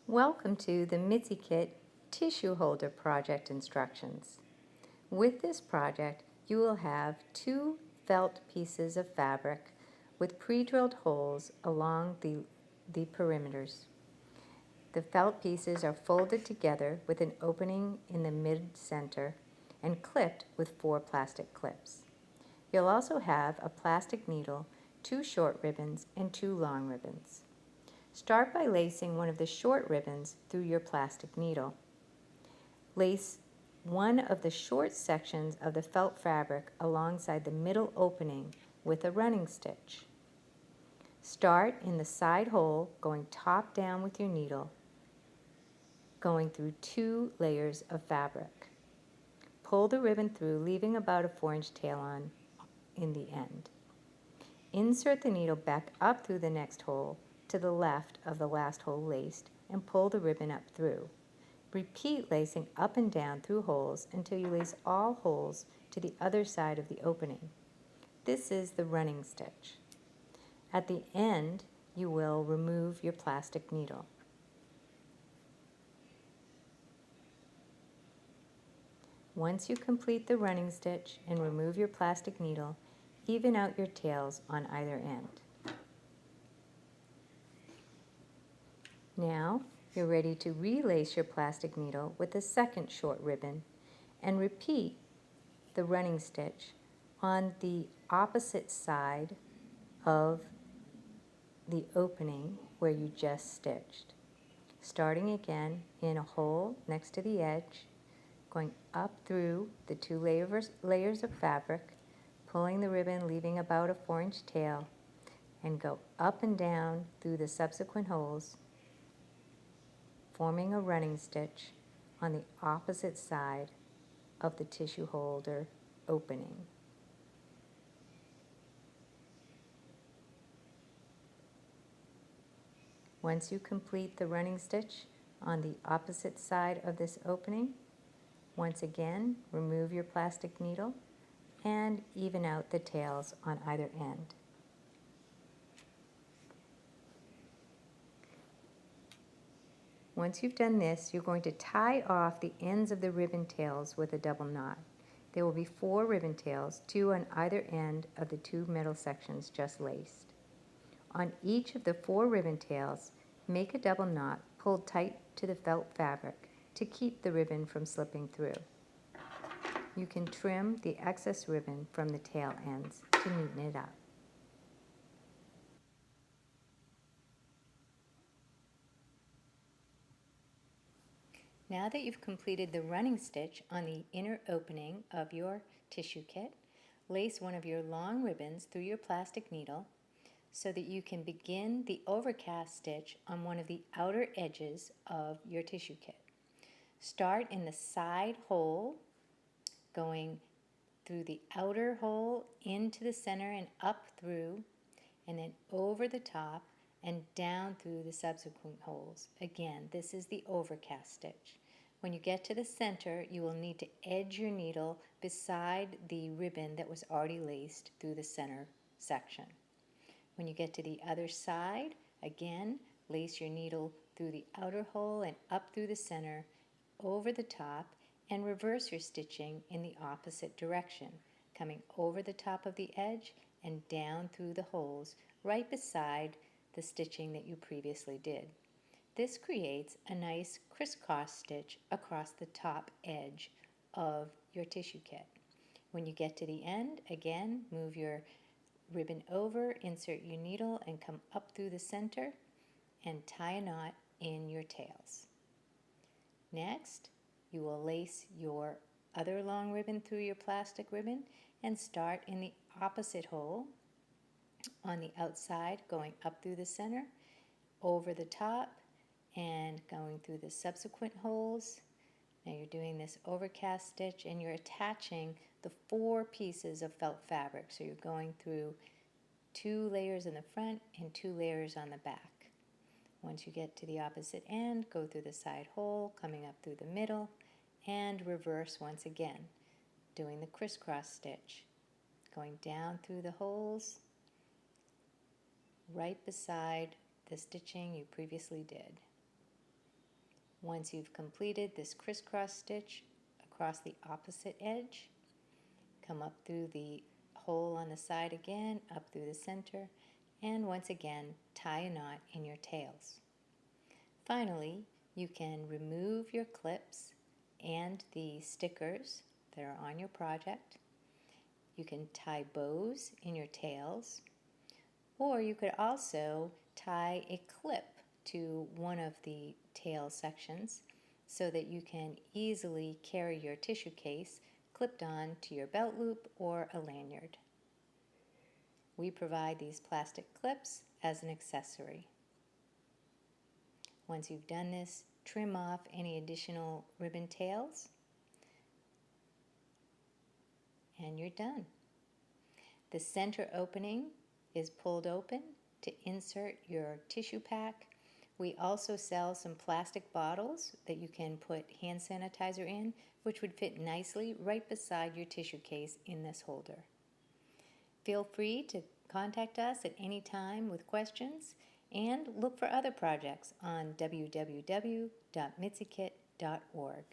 Welcome to the Mitsy Kit Tissue Holder Project instructions. With this project, you will have 2 felt pieces of fabric with pre-drilled holes along the perimeters. The felt pieces are folded together with an opening in the mid-center and clipped with 4 plastic clips. You'll also have a plastic needle, 2 short ribbons, and 2 long ribbons. Start by lacing one of the short ribbons through your plastic needle. Lace one of the short sections of the felt fabric alongside the middle opening with a running stitch. Start in the side hole, going top down with your needle, going through 2 layers of fabric. Pull the ribbon through, leaving about a 4-inch tail on in the end. Insert the needle back up through the next hole to the left of the last hole laced and pull the ribbon up through. Repeat lacing up and down through holes until you lace all holes to the other side of the opening. This is the running stitch. At the end, you will remove your plastic needle. Once you complete the running stitch and remove your plastic needle, even out your tails on either end. Now, you're ready to relace your plastic needle with the second short ribbon and repeat the running stitch on the opposite side of the opening where you just stitched. Starting again in a hole next to the edge, going up through the 2 layers of fabric, pulling the ribbon, leaving about a 4-inch tail, and go up and down through the subsequent holes, forming a running stitch on the opposite side of the tissue holder opening. Once you complete the running stitch on the opposite side of this opening, once again, remove your plastic needle and even out the tails on either end. Once you've done this, you're going to tie off the ends of the ribbon tails with a double knot. There will be 4 ribbon tails, 2 on either end of the 2 middle sections just laced. On each of the 4 ribbon tails, make a double knot pulled tight to the felt fabric to keep the ribbon from slipping through. You can trim the excess ribbon from the tail ends to neaten it up. Now that you've completed the running stitch on the inner opening of your tissue kit, lace one of your long ribbons through your plastic needle so that you can begin the overcast stitch on one of the outer edges of your tissue kit. Start in the side hole, going through the outer hole into the center and up through, and then over the top and down through the subsequent holes. Again, this is the overcast stitch. When you get to the center, you will need to edge your needle beside the ribbon that was already laced through the center section. When you get to the other side, again, lace your needle through the outer hole and up through the center, over the top, and reverse your stitching in the opposite direction, coming over the top of the edge and down through the holes right beside the stitching that you previously did. This creates a nice crisscross stitch across the top edge of your tissue kit. When you get to the end, again, move your ribbon over, insert your needle, and come up through the center and tie a knot in your tails. Next, you will lace your other long ribbon through your plastic ribbon and start in the opposite hole on the outside, going up through the center, over the top, and going through the subsequent holes. Now you're doing this overcast stitch and you're attaching the 4 pieces of felt fabric. So you're going through 2 layers in the front and 2 layers on the back. Once you get to the opposite end, go through the side hole, coming up through the middle, and reverse once again, doing the crisscross stitch, going down through the holes, right beside the stitching you previously did. Once you've completed this crisscross stitch across the opposite edge, come up through the hole on the side again, up through the center, and once again tie a knot in your tails. Finally, you can remove your clips and the stickers that are on your project. You can tie bows in your tails, or you could also tie a clip to one of the tail sections so that you can easily carry your tissue case clipped on to your belt loop or a lanyard. We provide these plastic clips as an accessory. Once you've done this, trim off any additional ribbon tails, and you're done. The center opening is pulled open to insert your tissue pack. We also sell some plastic bottles that you can put hand sanitizer in, which would fit nicely right beside your tissue case in this holder. Feel free to contact us at any time with questions, and look for other projects on www.mitsykit.org.